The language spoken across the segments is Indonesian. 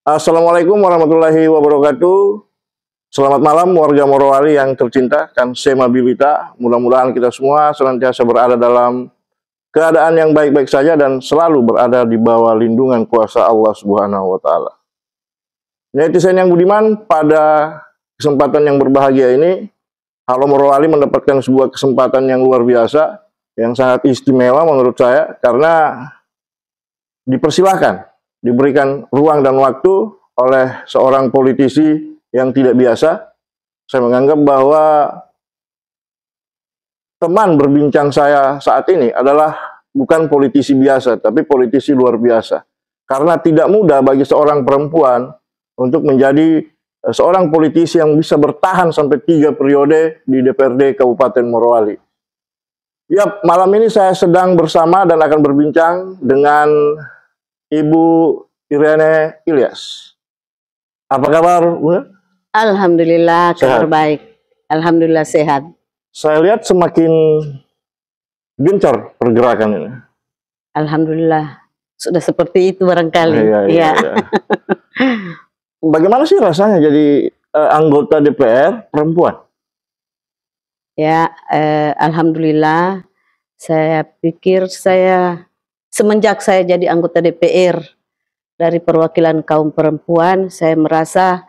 Assalamualaikum warahmatullahi wabarakatuh. Selamat malam warga Morowali yang tercinta, kan semabilita. Mudah-mudahan kita semua senantiasa berada dalam keadaan yang baik-baik saja dan selalu berada di bawah lindungan kuasa Allah Subhanahu wa taala. Netizen yang budiman, pada kesempatan yang berbahagia ini, Halo Morowali mendapatkan sebuah kesempatan yang luar biasa, yang sangat istimewa menurut saya, karena dipersilahkan, diberikan ruang dan waktu oleh seorang politisi yang tidak biasa. Saya menganggap bahwa teman berbincang saya saat ini adalah bukan politisi biasa, tapi politisi luar biasa. Karena tidak mudah bagi seorang perempuan untuk menjadi seorang politisi yang bisa bertahan sampai 3 periode di DPRD Kabupaten Morowali. Ya, malam ini saya sedang bersama dan akan berbincang dengan Ibu Irene Ilyas. Apa kabar, Bu? Alhamdulillah, kabar baik. Alhamdulillah sehat. Saya lihat semakin gencar pergerakan ini. Alhamdulillah, sudah seperti itu barangkali. Iya. Bagaimana sih rasanya jadi anggota DPR perempuan? Ya, alhamdulillah. Saya pikir semenjak saya jadi anggota DPR dari perwakilan kaum perempuan, saya merasa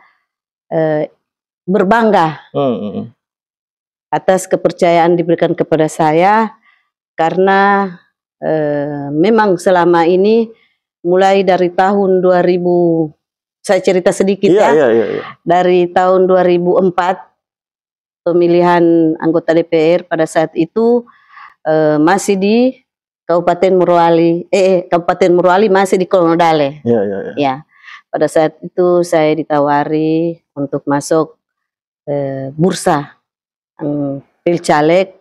berbangga atas kepercayaan diberikan kepada saya, karena memang selama ini mulai dari tahun 2000, saya cerita sedikit dari tahun 2004 pemilihan anggota DPR pada saat itu masih di Kabupaten Morowali, Kabupaten Morowali masih di Kolonodale. Ya. Pada saat itu saya ditawari untuk masuk bursa Pilcaleg,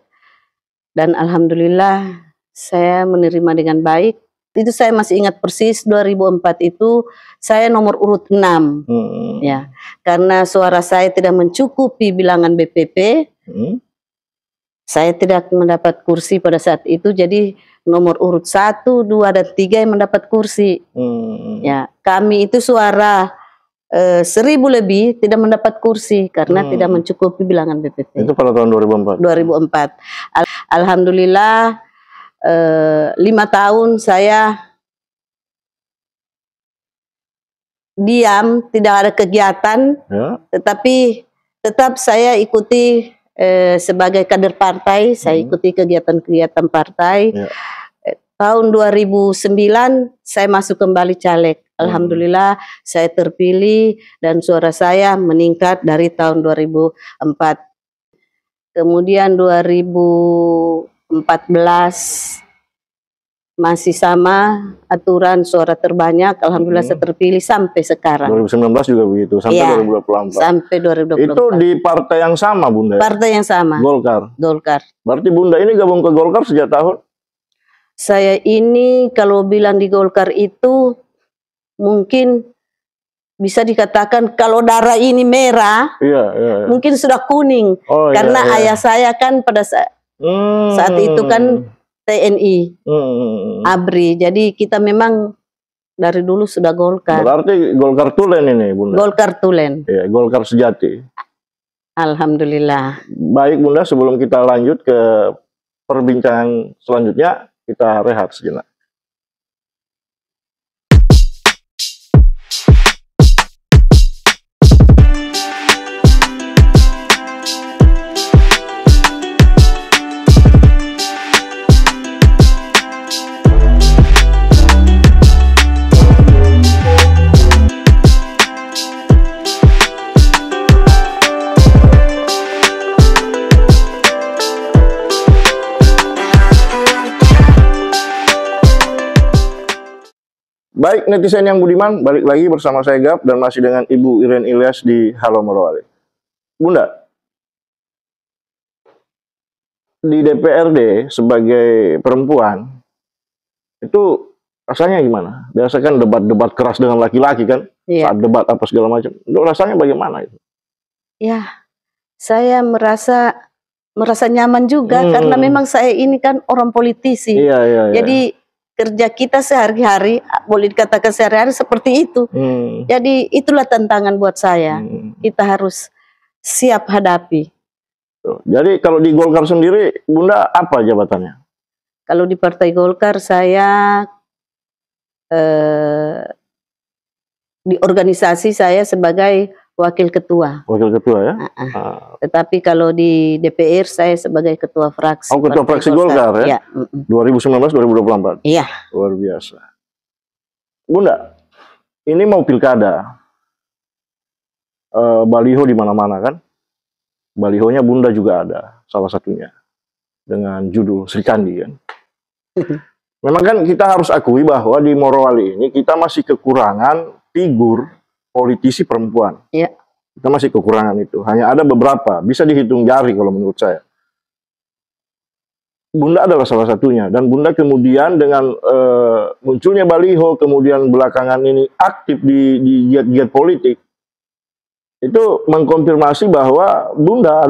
dan alhamdulillah saya menerima dengan baik. Itu saya masih ingat persis, 2004 itu saya nomor urut 6. Ya, karena suara saya tidak mencukupi bilangan BPP. Saya tidak mendapat kursi pada saat itu, jadi nomor urut 1, 2, dan 3 yang mendapat kursi. Ya, kami itu suara 1000 lebih tidak mendapat kursi karena tidak mencukupi bilangan BPP. Itu pada tahun 2004. 2004. Alhamdulillah 5 tahun saya diam, tidak ada kegiatan, tetapi tetap saya ikuti sebagai kader partai, saya ikuti kegiatan-kegiatan partai. Tahun 2009 saya masuk kembali caleg. Alhamdulillah saya terpilih dan suara saya meningkat dari tahun 2004. Kemudian 2014 masih sama aturan suara terbanyak. Alhamdulillah saya terpilih sampai sekarang. 2019 juga begitu, sampai 2024. Sampai 2024. Itu di partai yang sama, Bunda? Partai yang sama. Golkar. Golkar. Berarti Bunda ini gabung ke Golkar sejak tahun? Saya ini kalau bilang di Golkar itu mungkin bisa dikatakan kalau darah ini merah, mungkin sudah kuning. Karena ayah saya kan pada saat itu kan TNI, ABRI. Jadi kita memang dari dulu sudah Golkar. Berarti Golkar Tulen ini, Bunda? Golkar Tulen. Iya, Golkar sejati. Alhamdulillah. Baik, Bunda, sebelum kita lanjut ke perbincangan selanjutnya, kita rehat sejenak. Baik, netizen yang budiman, balik lagi bersama saya Gap dan masih dengan Ibu Irene Ilyas di Halo Morowali. Bunda, di DPRD sebagai perempuan itu rasanya gimana? Biasa kan debat-debat keras dengan laki-laki kan, saat debat apa segala macam. Itu rasanya bagaimana itu? Ya, saya merasa nyaman juga karena memang saya ini kan orang politisi. Jadi kerja kita sehari-hari, boleh dikatakan sehari-hari seperti itu. Jadi itulah tantangan buat saya. Kita harus siap hadapi. Jadi kalau di Golkar sendiri, Bunda apa jabatannya? Kalau di Partai Golkar saya di organisasi saya sebagai wakil ketua. Wakil ketua ya? Tetapi kalau di DPR saya sebagai ketua fraksi. Oh, ketua fraksi Golkar ya? 2019-2024? Iya. Luar biasa. Bunda, ini mau pilkada. Baliho di mana-mana kan? Balihonya Bunda juga ada, salah satunya. Dengan judul Sri Kandi kan? Memang kan kita harus akui bahwa di Morowali ini kita masih kekurangan figur politisi perempuan. Iya. Kita masih kekurangan itu. Hanya ada beberapa, bisa dihitung jari kalau menurut saya. Bunda adalah salah satunya. Dan Bunda kemudian dengan munculnya baliho, kemudian belakangan ini aktif di giat-giat politik, itu mengkonfirmasi bahwa Bunda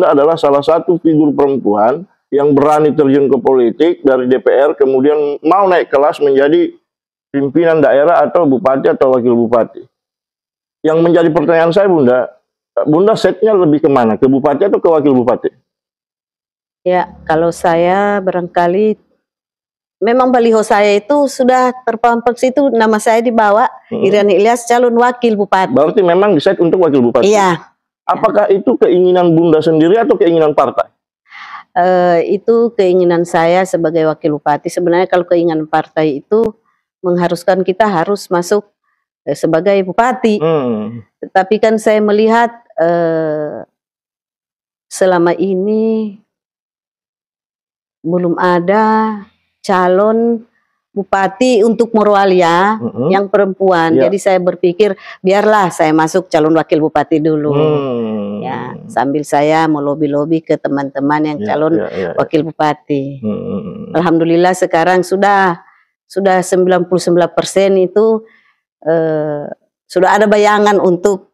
adalah salah satu figur perempuan yang berani terjun ke politik dari DPR, kemudian mau naik kelas menjadi pimpinan daerah atau bupati atau wakil bupati. Yang menjadi pertanyaan saya, Bunda setnya lebih kemana? Ke bupati atau ke wakil bupati? Ya, kalau saya barangkali memang baliho saya itu sudah terpampang situ, nama saya dibawa Iriani Ilyas calon wakil bupati. Berarti memang diset untuk wakil bupati? Iya. Apakah itu keinginan Bunda sendiri atau keinginan partai? Itu keinginan saya sebagai wakil bupati. Sebenarnya kalau keinginan partai itu mengharuskan kita harus masuk sebagai bupati. Tetapi kan saya melihat selama ini belum ada calon bupati untuk Morowali yang perempuan. Jadi saya berpikir biarlah saya masuk calon wakil bupati dulu. Ya, sambil saya mau lobby-lobby ke teman-teman yang calon wakil bupati. Alhamdulillah sekarang sudah 99% itu sudah ada bayangan untuk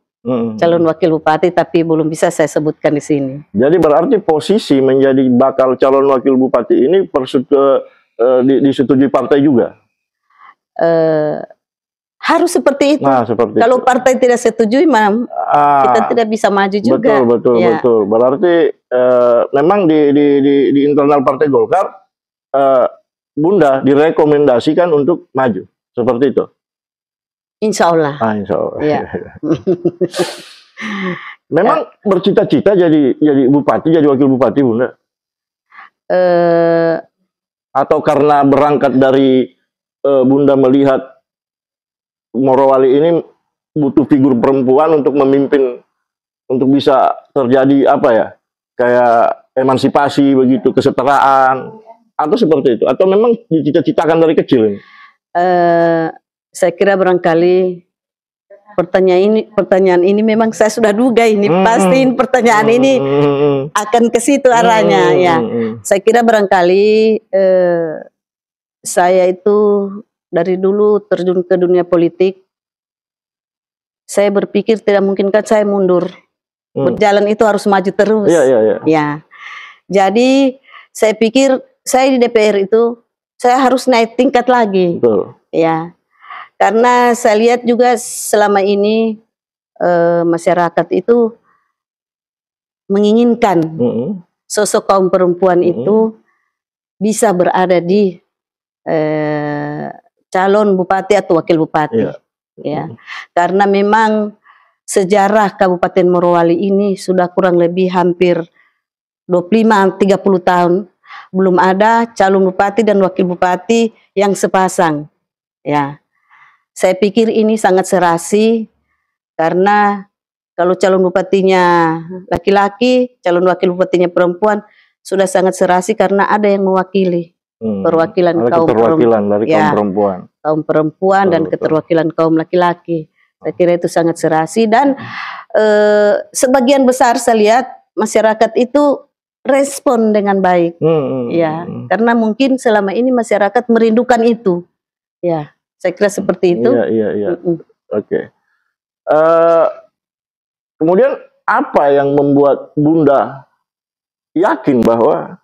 calon wakil bupati, tapi belum bisa saya sebutkan di sini. Jadi berarti posisi menjadi bakal calon wakil bupati ini disetujui partai juga? Harus seperti itu. Nah, seperti kalau itu. Partai tidak setujui, kita tidak bisa maju juga. Betul. Berarti memang di internal Partai Golkar, Bunda direkomendasikan untuk maju, seperti itu? Insya Allah. Insya Allah. Ya. Memang bercita-cita jadi bupati, jadi wakil bupati, Bunda? Atau karena berangkat dari Bunda melihat Morowali ini butuh figur perempuan untuk memimpin, untuk bisa terjadi apa ya, kayak emansipasi begitu, kesetaraan, atau seperti itu? Atau memang dicita-citakan dari kecil ini? Saya kira barangkali pertanyaan ini memang saya sudah duga ini, pastiin pertanyaan ini akan ke situ arahnya. Ya, saya kira barangkali saya itu dari dulu terjun ke dunia politik, saya berpikir tidak mungkinkah saya mundur. Berjalan itu harus maju terus. Ya, jadi saya pikir saya di DPR itu saya harus naik tingkat lagi. Ya. Karena saya lihat juga selama ini masyarakat itu menginginkan sosok kaum perempuan itu bisa berada di calon bupati atau wakil bupati. Ya. Karena memang sejarah Kabupaten Morowali ini sudah kurang lebih hampir 25-30 tahun belum ada calon bupati dan wakil bupati yang sepasang. Ya. Saya pikir ini sangat serasi karena kalau calon bupatinya laki-laki, calon wakil bupatinya perempuan sudah sangat serasi karena ada yang mewakili perwakilan kaum perempuan. Kaum perempuan dan keterwakilan kaum laki-laki. Saya kira itu sangat serasi dan sebagian besar saya lihat masyarakat itu respon dengan baik. Ya, karena mungkin selama ini masyarakat merindukan itu. Ya. Saya kira seperti itu. Iya. Oke. Kemudian apa yang membuat Bunda yakin bahwa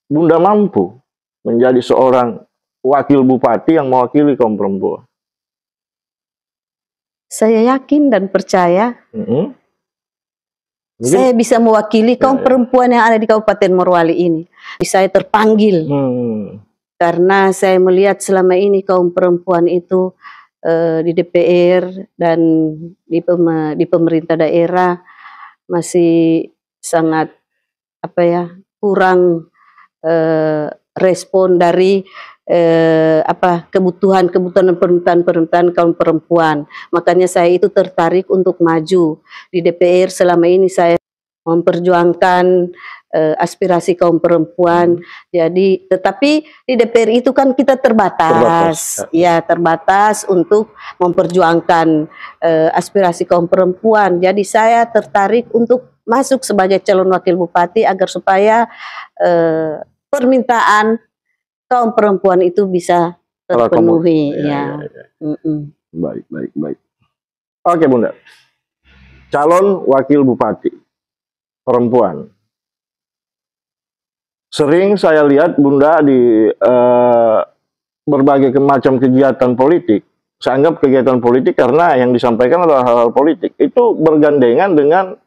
Bunda mampu menjadi seorang wakil bupati yang mewakili kaum perempuan? Saya yakin dan percaya saya bisa mewakili kaum perempuan yang ada di Kabupaten Morowali ini. Saya terpanggil karena saya melihat selama ini kaum perempuan itu di DPR dan di pemerintah daerah masih sangat kurang respon dari kebutuhan dan permintaan kaum perempuan. Makanya saya itu tertarik untuk maju di DPR. Selama ini saya memperjuangkan aspirasi kaum perempuan. Jadi, tetapi di DPR itu kan kita terbatas. Ya, terbatas untuk memperjuangkan aspirasi kaum perempuan. Jadi saya tertarik untuk masuk sebagai calon wakil bupati agar supaya permintaan kaum perempuan itu bisa terpenuhi. Baik. Oke Bunda, calon wakil bupati perempuan. Sering saya lihat Bunda di berbagai macam kegiatan politik. Saya anggap kegiatan politik karena yang disampaikan adalah hal-hal politik. Itu bergandengan dengan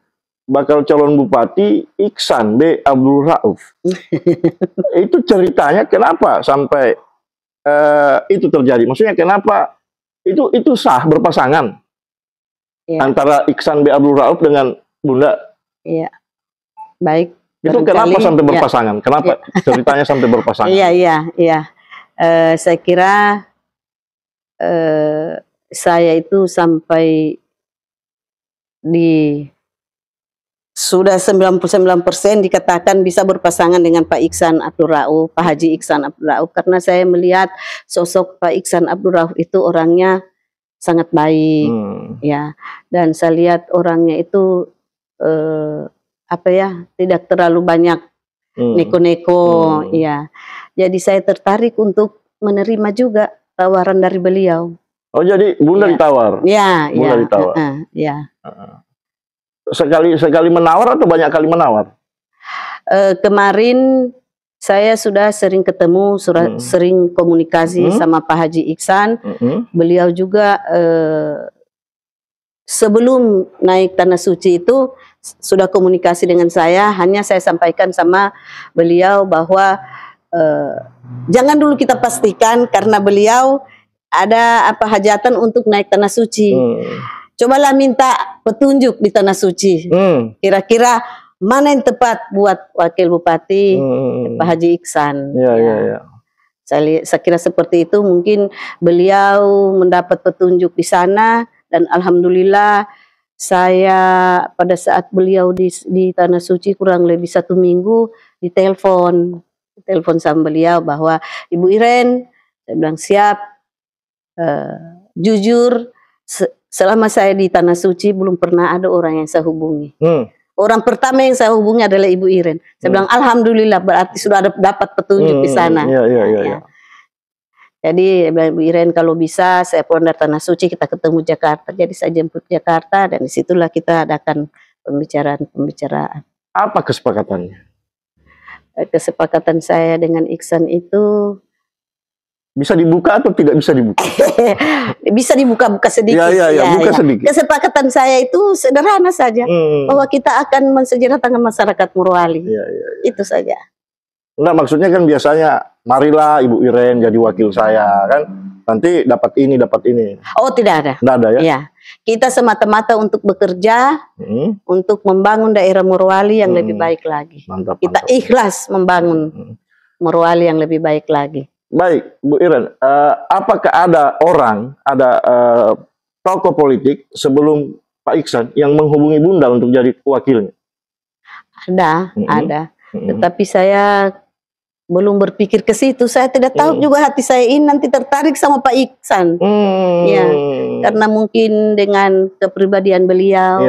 bakal calon bupati Iksan B. Abdul Rauf. Itu ceritanya kenapa sampai itu terjadi? Maksudnya kenapa itu sah berpasangan antara Iksan B. Abdul Rauf dengan Bunda? Iya, baik. Itu kenapa sampai berpasangan? Kenapa ceritanya sampai berpasangan? Iya. Saya kira saya itu sampai sudah 99% dikatakan bisa berpasangan dengan Pak Iksan Abdul Rauf, Pak Haji Iksan Abdul Rauf, karena saya melihat sosok Pak Iksan Abdul Rauf itu orangnya sangat baik, ya, dan saya lihat orangnya itu tidak terlalu banyak neko-neko, ya. Jadi saya tertarik untuk menerima juga tawaran dari beliau. Oh, jadi Bunda ditawar? Bunda ditawar. Sekali menawar atau banyak kali menawar? Kemarin saya sudah sering ketemu, sering komunikasi sama Pak Haji Iksan. Beliau juga sebelum naik Tanah Suci itu sudah komunikasi dengan saya. Hanya saya sampaikan sama beliau bahwa jangan dulu kita pastikan karena beliau ada hajatan untuk naik Tanah Suci. Cobalah minta petunjuk di Tanah Suci. Kira-kira mana yang tepat buat wakil bupati Pak Haji Iksan. Saya kira seperti itu. Mungkin beliau mendapat petunjuk di sana dan alhamdulillah saya pada saat beliau di Tanah Suci kurang lebih 1 minggu ditelepon sama beliau bahwa Ibu Iren, saya bilang siap. Jujur selama saya di Tanah Suci belum pernah ada orang yang saya hubungi. Orang pertama yang saya hubungi adalah Ibu Iren. Saya bilang alhamdulillah berarti sudah dapat petunjuk di sana. Jadi Ibu Iren kalau bisa saya pulang dari Tanah Suci kita ketemu Jakarta. Jadi saya jemput Jakarta dan disitulah kita adakan pembicaraan. Apa kesepakatannya? Kesepakatan saya dengan Iksan itu bisa dibuka atau tidak bisa dibuka? Bisa dibuka-buka sedikit. Buka sedikit. Kesepakatan saya itu sederhana saja, bahwa kita akan mensejahterakan masyarakat Morowali. Itu saja. Enggak, maksudnya kan biasanya, marilah Ibu Iren jadi wakil saya, kan? Nanti dapat ini, dapat ini. Oh, tidak ada. Tidak ada ya? Ya. Kita semata-mata untuk bekerja, untuk membangun daerah Morowali yang lebih baik lagi. Mantap, kita ikhlas membangun Morowali yang lebih baik lagi. Baik, Bu Iren, apakah ada tokoh politik sebelum Pak Iksan yang menghubungi Bunda untuk jadi wakilnya? Ada. Tetapi saya belum berpikir ke situ. Saya tidak tahu juga hati saya ini nanti tertarik sama Pak Iksan. Ya, karena mungkin dengan kepribadian beliau.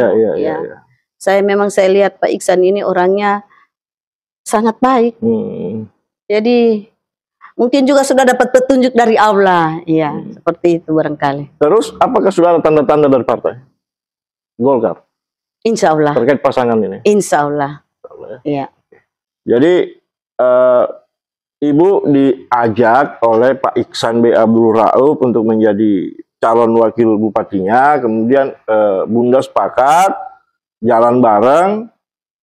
Saya lihat Pak Iksan ini orangnya sangat baik. Jadi mungkin juga sudah dapat petunjuk dari Allah, seperti itu barangkali. Terus, apakah sudah ada tanda-tanda dari partai Golkar? Insya Allah. Terkait pasangan ini? Insya Allah. Iya. Jadi, Ibu diajak oleh Pak Iksan B. Abdul Rauf untuk menjadi calon wakil bupatinya, kemudian Bunda sepakat jalan bareng,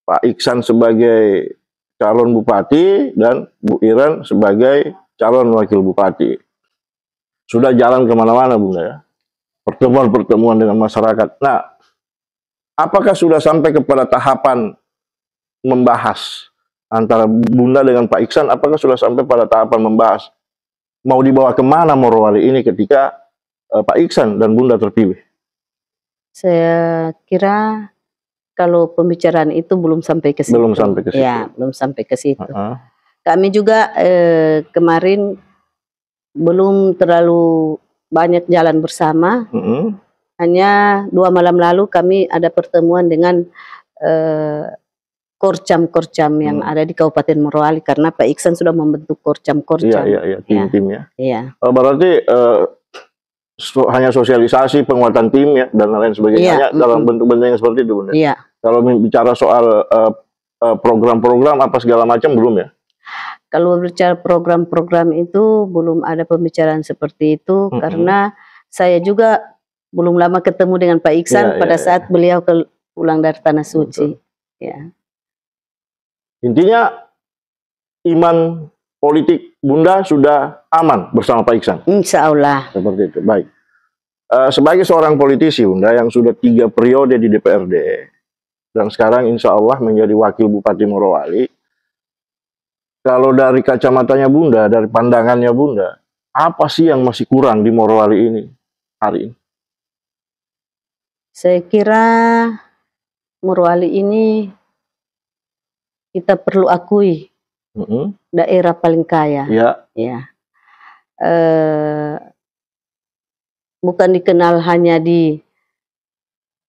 Pak Iksan sebagai calon bupati dan Bu Iren sebagai calon wakil bupati. Sudah jalan kemana-mana Bunda ya, pertemuan-pertemuan dengan masyarakat. Nah, apakah sudah sampai kepada tahapan membahas antara Bunda dengan Pak Iksan, apakah sudah sampai pada tahapan membahas mau dibawa kemana Morowali ini ketika Pak Iksan dan Bunda terpilih? Saya kira kalau pembicaraan itu belum sampai ke situ. Belum sampai ke situ. Ya, belum sampai ke situ. Kami juga kemarin belum terlalu banyak jalan bersama. Hanya 2 malam lalu kami ada pertemuan dengan korcam-korcam yang ada di Kabupaten Morowali, karena Pak Iksan sudah membentuk korcam-korcam. Iya, tim-timnya. Iya. Berarti hanya sosialisasi, penguatan tim ya dan lain sebagainya, dalam bentuk-bentuk yang seperti itu Bunda. Iya. Kalau bicara soal program-program apa segala macam belum ya? Kalau bicara program-program itu belum ada pembicaraan seperti itu, karena saya juga belum lama ketemu dengan Pak Iksan pada saat beliau pulang dari Tanah Suci. Ya. Intinya iman politik Bunda sudah aman bersama Pak Iksan. Insya Allah. Seperti itu. Baik. Sebagai seorang politisi Bunda yang sudah 3 periode di DPRD dan sekarang insya Allah menjadi wakil Bupati Morowali, kalau dari kacamatanya Bunda, dari pandangannya Bunda, apa sih yang masih kurang di Morowali ini hari ini? Saya kira Morowali ini kita perlu akui daerah paling kaya. Ya. Bukan dikenal hanya di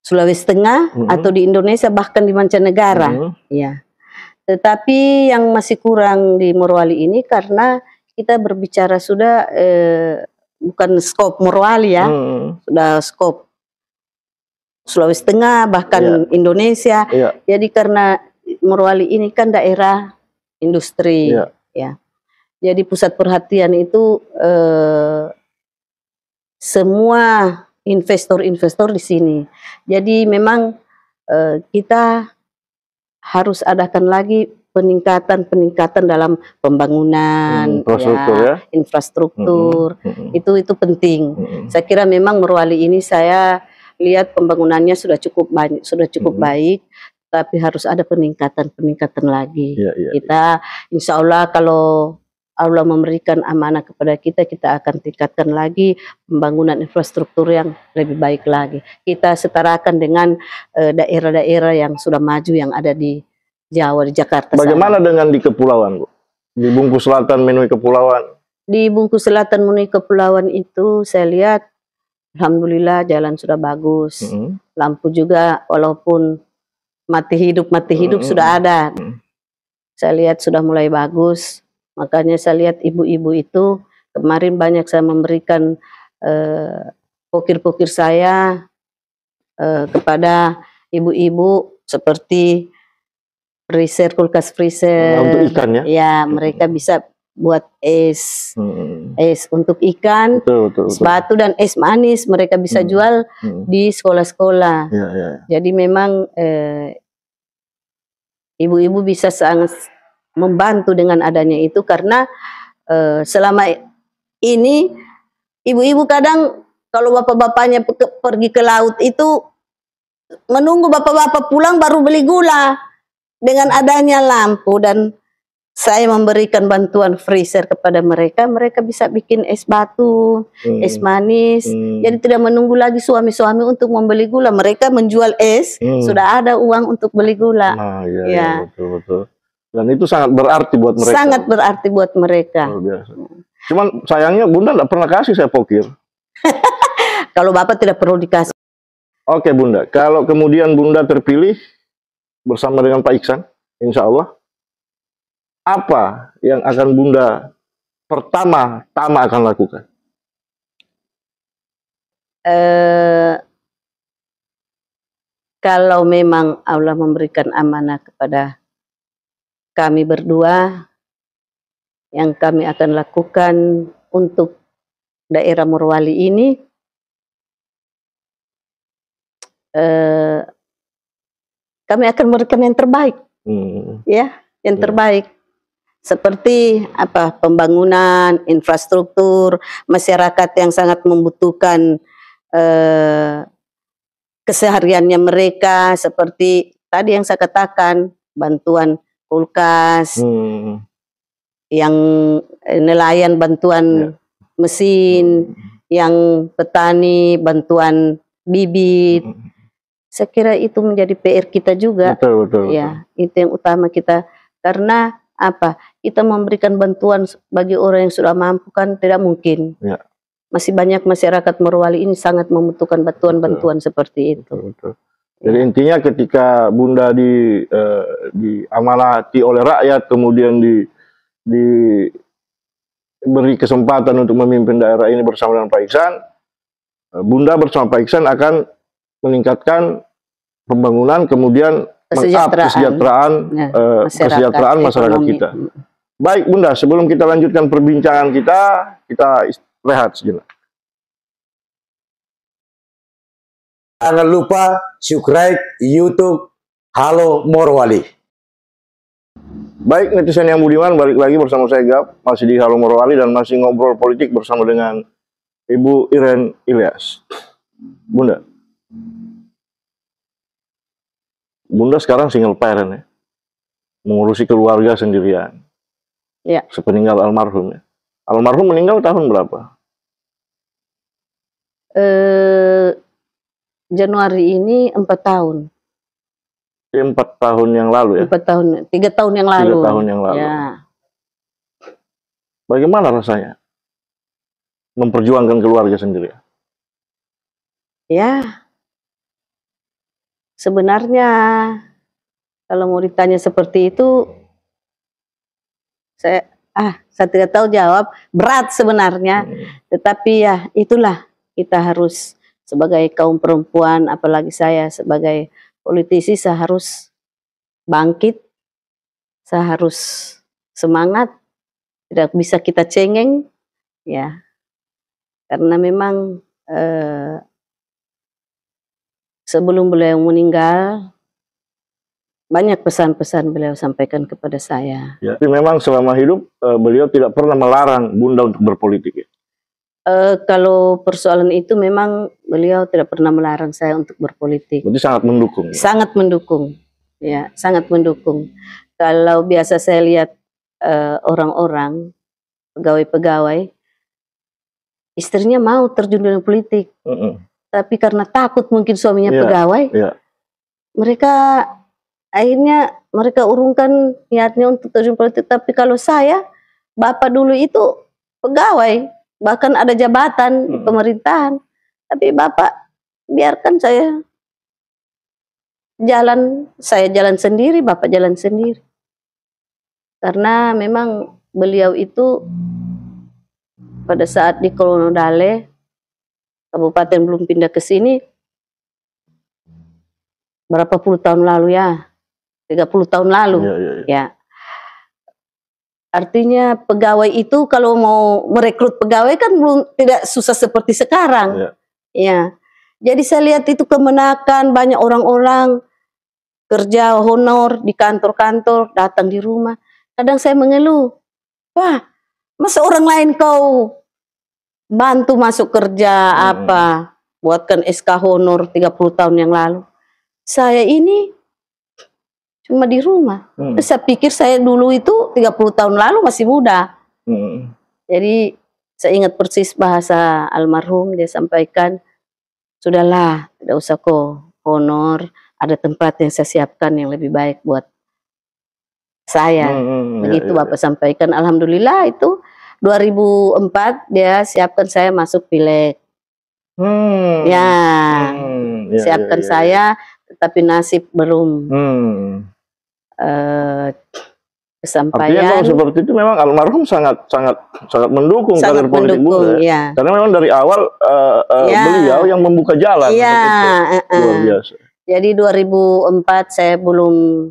Sulawesi Tengah atau di Indonesia, bahkan di mancanegara. Ya. Tetapi yang masih kurang di Morowali ini karena kita berbicara sudah bukan skop Morowali ya, sudah skop Sulawesi Tengah bahkan Indonesia. Jadi karena Morowali ini kan daerah industri, ya. Jadi pusat perhatian itu semua investor-investor di sini. Jadi memang kita harus adakan lagi peningkatan dalam pembangunan, infrastruktur. Itu penting. Saya kira memang Morowali ini saya lihat pembangunannya sudah cukup banyak, sudah cukup baik. Tapi harus ada peningkatan lagi. Kita insya Allah kalau Allah memberikan amanah kepada kita, kita akan tingkatkan lagi pembangunan infrastruktur yang lebih baik lagi. Kita setarakan dengan daerah-daerah yang sudah maju yang ada di Jawa, di Jakarta. Bagaimana dengan di kepulauan, Bu? Di Bungku Selatan menuju kepulauan? Di Bungku Selatan menuju kepulauan itu saya lihat alhamdulillah jalan sudah bagus. Lampu juga walaupun mati hidup sudah ada. Saya lihat sudah mulai bagus. Makanya saya lihat ibu-ibu itu kemarin banyak saya memberikan pokir-pokir saya kepada ibu-ibu seperti kulkas freezer. Untuk ikan ya? Ya, mereka bisa buat es untuk ikan, es batu dan es manis mereka bisa jual di sekolah-sekolah. Jadi memang ibu-ibu bisa sangat membantu dengan adanya itu karena selama ini ibu-ibu kadang kalau bapak-bapaknya pergi ke laut itu menunggu bapak-bapak pulang baru beli gula. Dengan adanya lampu dan saya memberikan bantuan freezer kepada mereka, mereka bisa bikin es batu, es manis. Jadi tidak menunggu lagi suami-suami untuk membeli gula. Mereka menjual es, sudah ada uang untuk beli gula. Iya, betul. Dan itu sangat berarti buat mereka. Sangat berarti buat mereka. Luar biasa. Cuman sayangnya Bunda nggak pernah kasih saya pokir. Kalau Bapak tidak perlu dikasih. Oke Bunda, kalau kemudian Bunda terpilih bersama dengan Pak Iksan, insya Allah, apa yang akan Bunda pertama-tama akan lakukan? Kalau memang Allah memberikan amanah kepada kami berdua, yang kami akan lakukan untuk daerah Morowali ini, kami akan memberikan yang terbaik, ya, yang terbaik. Seperti apa, pembangunan, infrastruktur, masyarakat yang sangat membutuhkan kesehariannya mereka, seperti tadi yang saya katakan, bantuan kulkas, yang nelayan bantuan mesin, yang petani bantuan bibit. Saya kira itu menjadi PR kita juga. Betul. Ya, itu yang utama kita. Karena apa? Kita memberikan bantuan bagi orang yang sudah mampu kan tidak mungkin. Ya. Masih banyak masyarakat Morowali ini sangat membutuhkan bantuan-bantuan seperti itu. Betul. Jadi intinya ketika Bunda diamanati oleh rakyat, kemudian diberi kesempatan untuk memimpin daerah ini bersama dengan Pak Iksan, Bunda bersama Pak Iksan akan meningkatkan pembangunan, kemudian kesejahteraan masyarakat kita. Baik Bunda, sebelum kita lanjutkan perbincangan kita rehat sejenak. Jangan lupa subscribe YouTube Halo Morowali. Baik netizen yang budiman, balik lagi bersama saya Gap, masih di Halo Morowali dan masih ngobrol politik bersama dengan Ibu Iren Ilyas. Bunda sekarang single parent ya, mengurusi keluarga sendirian. Ya. Sepeninggal almarhum ya. Almarhum meninggal tahun berapa? Januari ini 4 tahun. 4 tahun yang lalu ya? 4 tahun, 3 tahun yang lalu. 3 tahun yang lalu. Ya. Bagaimana rasanya memperjuangkan keluarga sendiri? Ya, sebenarnya kalau mau ditanya seperti itu, saya tidak tahu jawab. Berat sebenarnya, tetapi ya itulah, kita harus sebagai kaum perempuan, apalagi saya sebagai politisi, saya harus bangkit, saya harus semangat, tidak bisa kita cengeng, ya, karena memang sebelum beliau meninggal banyak pesan-pesan beliau sampaikan kepada saya. Ya, tapi memang selama hidup beliau tidak pernah melarang Bunda untuk berpolitik ya? Kalau persoalan itu memang beliau tidak pernah melarang saya untuk berpolitik. Berarti sangat mendukung. Ya? Sangat mendukung, ya, sangat mendukung. Kalau biasa saya lihat orang-orang, pegawai-pegawai, istrinya mau terjun dalam politik, tapi karena takut mungkin suaminya pegawai, mereka akhirnya mereka urungkan niatnya untuk terjun politik. Tapi kalau saya, bapak dulu itu pegawai, bahkan ada jabatan di pemerintahan, tapi bapak biarkan saya jalan sendiri, bapak jalan sendiri. Karena memang beliau itu pada saat di Kolonodale, kabupaten belum pindah ke sini, berapa puluh tahun lalu ya, 30 tahun lalu, ya. Artinya pegawai itu kalau mau merekrut pegawai kan tidak susah seperti sekarang. Ya. Jadi saya lihat itu kemenakan, banyak orang-orang kerja honor di kantor-kantor, datang di rumah. Kadang saya mengeluh, wah, masa orang lain kau bantu masuk kerja buatkan SK honor 30 tahun yang lalu. Saya ini cuma di rumah. Terus saya pikir saya dulu itu 30 tahun lalu masih muda. Jadi saya ingat persis bahasa almarhum, dia sampaikan, sudahlah, tidak usah kok honor, ada tempat yang saya siapkan yang lebih baik buat saya. Begitu Bapak sampaikan. Alhamdulillah itu 2004 dia siapkan saya masuk pileg. Siapkan saya, tetapi nasib belum kesampaian. Artinya kalau seperti itu memang almarhum sangat mendukung karir politik Bunda. Ya. Karena memang dari awal beliau yang membuka jalan. Luar biasa. Jadi 2004 saya belum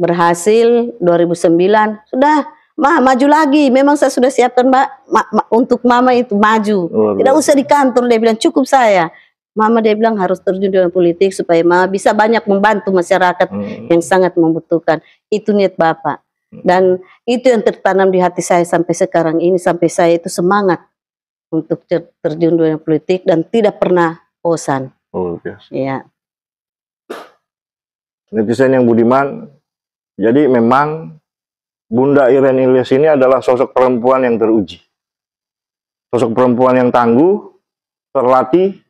berhasil, 2009 sudah maju lagi. Memang saya sudah siapkan untuk mama itu maju. Tidak usah di kantor, dia bilang cukup saya. Mama dia bilang harus terjun dalam politik supaya mama bisa banyak membantu masyarakat yang sangat membutuhkan. Itu niat Bapak. Dan itu yang tertanam di hati saya sampai sekarang ini, sampai saya itu semangat untuk terjun dalam politik dan tidak pernah bosan. Iya. Netizen yang budiman, jadi memang Bunda Iren Ilyas ini adalah sosok perempuan yang teruji. Sosok perempuan yang tangguh, terlatih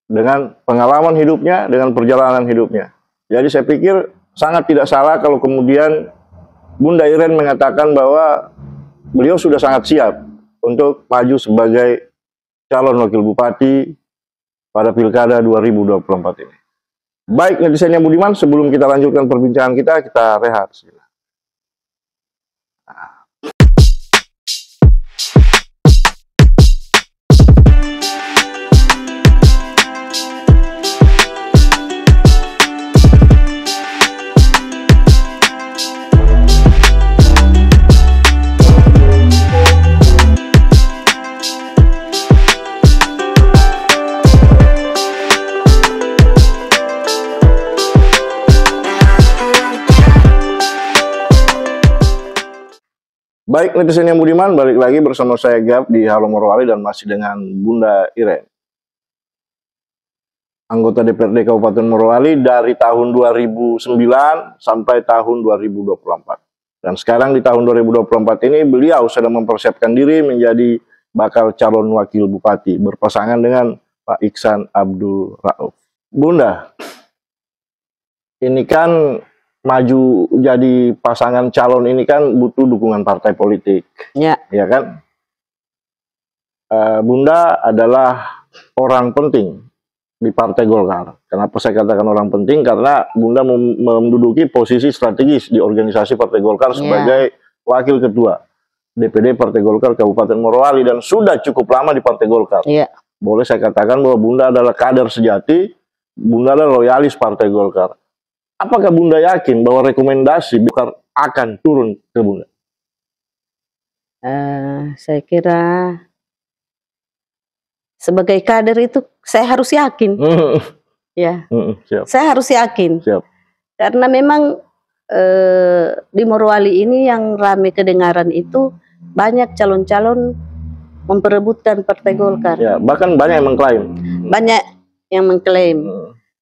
dengan pengalaman hidupnya, dengan perjalanan hidupnya. Jadi saya pikir sangat tidak salah kalau kemudian Bunda Iren mengatakan bahwa beliau sudah sangat siap untuk maju sebagai calon wakil bupati pada Pilkada 2024 ini. Baik netizen yang budiman, sebelum kita lanjutkan perbincangan kita rehat. Baik netizen yang budiman, balik lagi bersama saya Gap di Halo Morowali dan masih dengan Bunda Iren, anggota DPRD Kabupaten Morowali dari tahun 2009 sampai tahun 2024. Dan sekarang di tahun 2024 ini beliau sedang mempersiapkan diri menjadi bakal calon wakil bupati berpasangan dengan Pak Iksan Abdul Rauf. Bunda, ini kan maju jadi pasangan calon ini kan butuh dukungan partai politik, ya kan? Bunda adalah orang penting di Partai Golkar. Kenapa saya katakan orang penting? Karena Bunda menduduki posisi strategis di organisasi Partai Golkar sebagai wakil ketua DPD Partai Golkar Kabupaten Morowali dan sudah cukup lama di Partai Golkar. Boleh saya katakan bahwa Bunda adalah kader sejati, Bunda adalah loyalis Partai Golkar. Apakah Bunda yakin bahwa rekomendasi Golkar akan turun ke Bunda? Saya kira sebagai kader itu saya harus yakin. Ya, siap. Saya harus yakin. Siap. Karena memang di Morowali ini yang ramai kedengaran itu banyak calon-calon memperebutkan Partai Golkar. Ya, bahkan banyak yang mengklaim. Banyak yang mengklaim.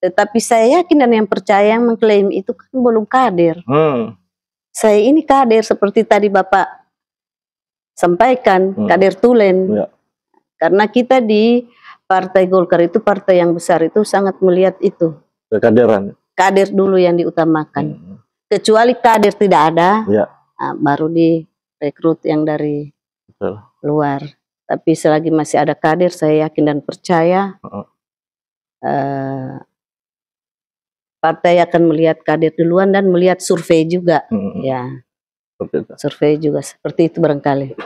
Tetapi saya yakin dan yang percaya yang mengklaim itu kan belum kader. Saya ini kader seperti tadi Bapak sampaikan, kader tulen. Karena kita di Partai Golkar itu partai yang besar itu sangat melihat itu. Kekaderan. Kader dulu yang diutamakan. Kecuali kader tidak ada, baru direkrut yang dari luar. Tapi selagi masih ada kader, saya yakin dan percaya partai akan melihat kader duluan dan melihat survei juga. Ya, survei juga seperti itu barangkali.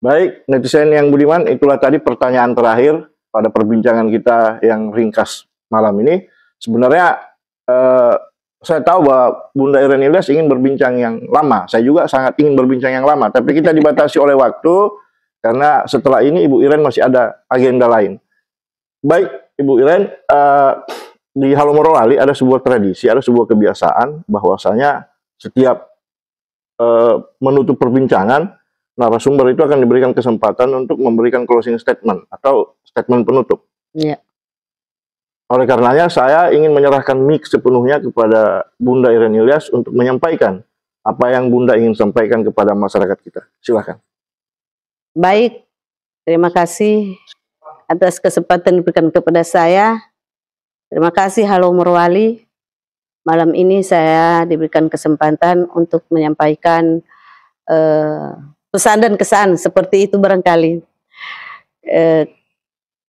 Baik, netizen yang budiman, itulah tadi pertanyaan terakhir pada perbincangan kita yang ringkas malam ini. Sebenarnya saya tahu bahwa Bunda Iren Ilyas ingin berbincang yang lama. Saya juga sangat ingin berbincang yang lama, tapi kita dibatasi oleh waktu karena setelah ini Ibu Iren masih ada agenda lain. Baik, Ibu Iren, di Halo Morowali ada sebuah tradisi, ada sebuah kebiasaan bahwasanya setiap menutup perbincangan, narasumber itu akan diberikan kesempatan untuk memberikan closing statement atau statement penutup. Oleh karenanya saya ingin menyerahkan mic sepenuhnya kepada Bunda Iren Ilyas untuk menyampaikan apa yang Bunda ingin sampaikan kepada masyarakat kita. Silakan. Baik, terima kasih atas kesempatan diberikan kepada saya. Terima kasih Halo Morowali. Malam ini saya diberikan kesempatan untuk menyampaikan pesan dan kesan seperti itu barangkali.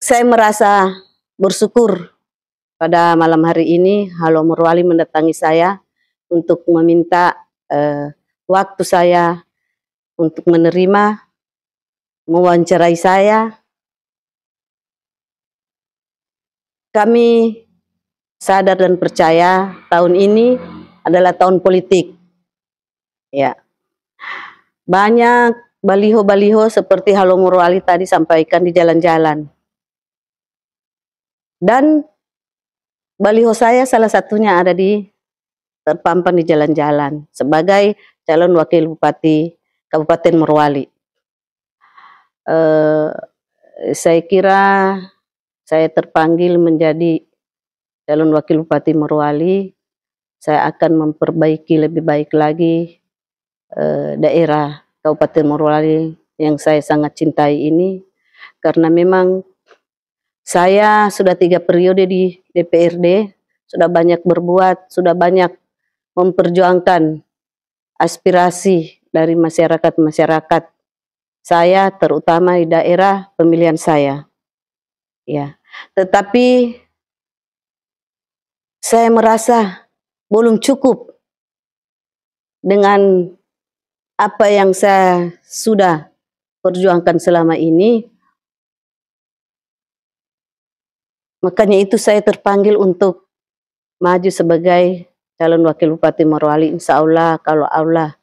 Saya merasa bersyukur pada malam hari ini Halo Morowali mendatangi saya untuk meminta waktu saya untuk menerima mewawancarai saya. Kami sadar dan percaya tahun ini adalah tahun politik. Ya. banyak baliho-baliho seperti Halo Morowali tadi sampaikan di jalan-jalan. Dan baliho saya salah satunya ada terpampang di jalan-jalan sebagai calon wakil bupati Kabupaten Morowali. Saya kira saya terpanggil menjadi calon wakil bupati Morowali, saya akan memperbaiki lebih baik lagi daerah Kabupaten Morowali yang saya sangat cintai ini, karena memang saya sudah 3 periode di DPRD, sudah banyak berbuat, sudah banyak memperjuangkan aspirasi dari masyarakat saya, terutama di daerah pemilihan saya. Ya, tetapi saya merasa belum cukup dengan apa yang saya sudah perjuangkan selama ini. Makanya itu saya terpanggil untuk maju sebagai calon wakil bupati Morowali. Insya Allah kalau Allah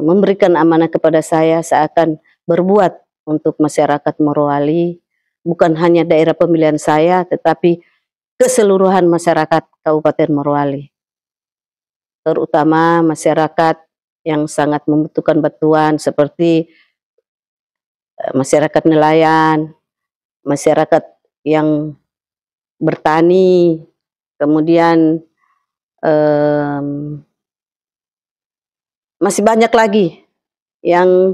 memberikan amanah kepada saya akan berbuat untuk masyarakat Morowali, bukan hanya daerah pemilihan saya, tetapi keseluruhan masyarakat Kabupaten Morowali, terutama masyarakat yang sangat membutuhkan bantuan seperti masyarakat nelayan, masyarakat yang bertani, kemudian masih banyak lagi yang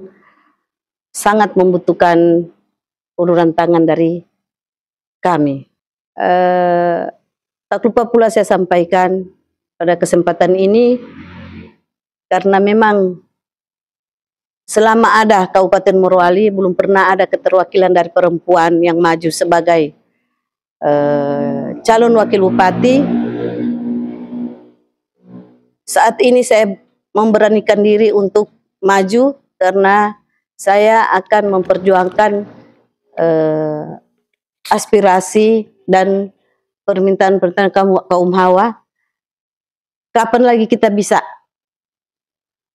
sangat membutuhkan uluran tangan dari kami. Tak lupa pula saya sampaikan pada kesempatan ini, karena memang selama ada Kabupaten Morowali belum pernah ada keterwakilan dari perempuan yang maju sebagai calon wakil bupati. Saat ini saya memberanikan diri untuk maju karena saya akan memperjuangkan aspirasi dan permintaan-permintaan kaum hawa. Kapan lagi kita bisa?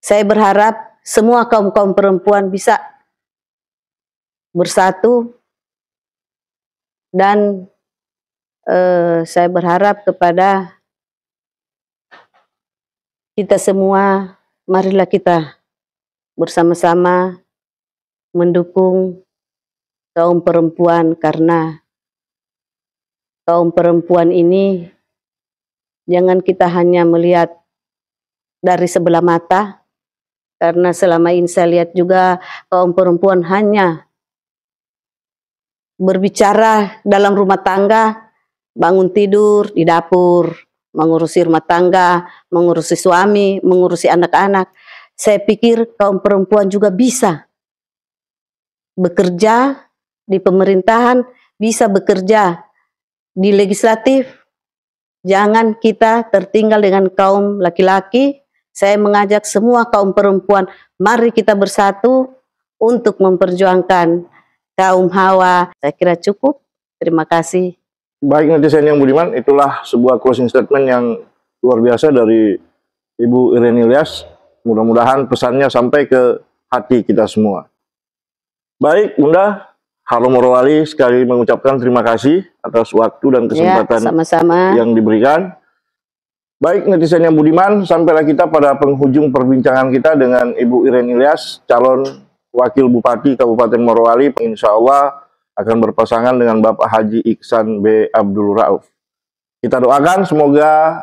Saya berharap semua kaum-kaum perempuan bisa bersatu, dan saya berharap kepada kita semua, marilah kita bersama-sama mendukung kaum perempuan, karena kaum perempuan ini jangan kita hanya melihat dari sebelah mata, karena selama ini saya lihat juga kaum perempuan hanya berbicara dalam rumah tangga, bangun tidur di dapur, mengurusi rumah tangga, mengurusi suami, mengurusi anak-anak. Saya pikir kaum perempuan juga bisa bekerja di pemerintahan, bisa bekerja di legislatif. Jangan kita tertinggal dengan kaum laki-laki. Saya mengajak semua kaum perempuan, mari kita bersatu untuk memperjuangkan kaum hawa. Saya kira cukup. Terima kasih. Baik netizen yang budiman, itulah sebuah closing statement yang luar biasa dari Ibu Irene Ilyas. Mudah-mudahan pesannya sampai ke hati kita semua. Baik Bunda, Halo Morowali sekali mengucapkan terima kasih atas waktu dan kesempatan sama-sama yang diberikan. Baik netizen yang budiman, sampailah kita pada penghujung perbincangan kita dengan Ibu Irene Ilyas, calon Wakil Bupati Kabupaten Morowali, insya Allah akan berpasangan dengan Bapak Haji Iksan B. Abdul Rauf. Kita doakan semoga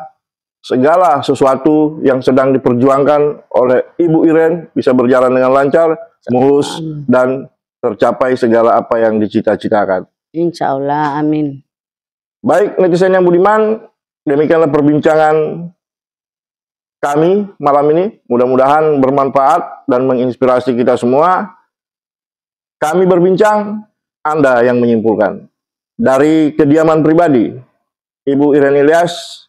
segala sesuatu yang sedang diperjuangkan oleh Ibu Irene bisa berjalan dengan lancar, mulus, dan tercapai segala apa yang dicita-citakan. Insya Allah, amin. Baik netizen yang budiman, demikianlah perbincangan kami malam ini. Mudah-mudahan bermanfaat dan menginspirasi kita semua. Kami berbincang, Anda yang menyimpulkan. Dari kediaman pribadi Ibu Irene Ilyas,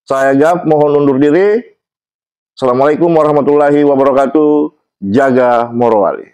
saya Gap mohon undur diri. Assalamualaikum warahmatullahi wabarakatuh. Jaga Morowali.